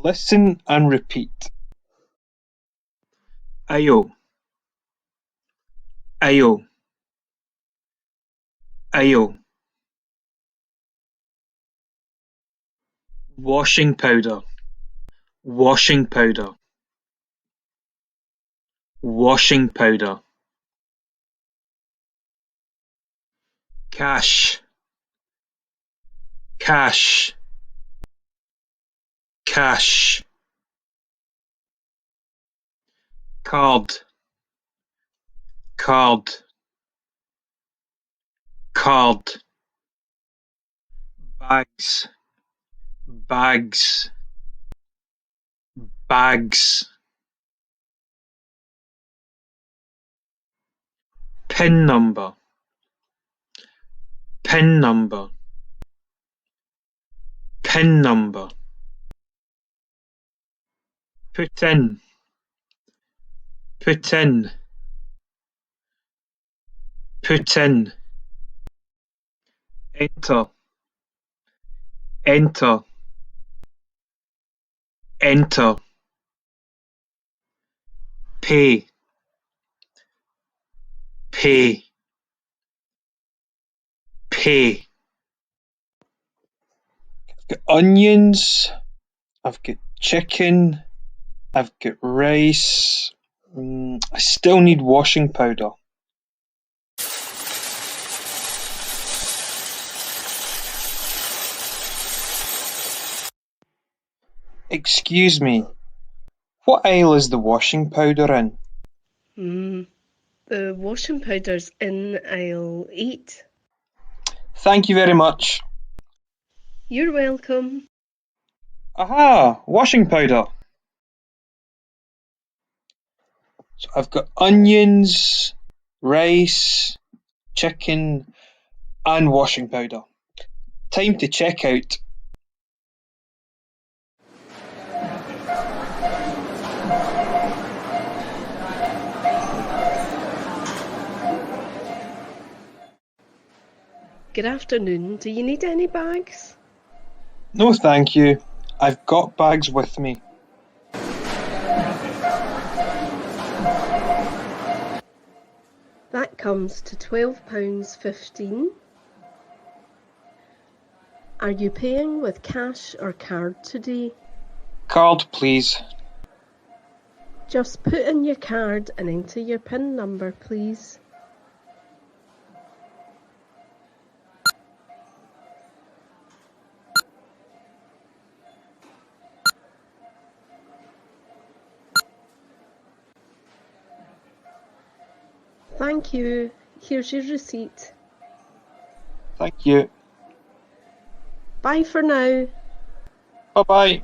Listen and repeat. Ayo, ayo, ayo. Washing powder, washing powder, washing powder. Cash, cash, cash. Card, card, card. Bags, bags, bags. Pin number, pin number, pin number. Put in, put in, put in. Enter, enter, enter. Pay, pay, pay. I've got onions, I've got chicken, I've got rice. I still need washing powder. Excuse me, what aisle is the washing powder in? The washing powder's in aisle 8. Thank you very much. You're welcome. Aha, washing powder. So I've got onions, rice, chicken, and washing powder. Time to check out. Good afternoon. Do you need any bags? No, thank you. I've got bags with me. That comes to £12.15. Are you paying with cash or card today? Card, please. Just put in your card and enter your PIN number, please. Thank you. Here's your receipt. Thank you. Bye for now. Bye-bye.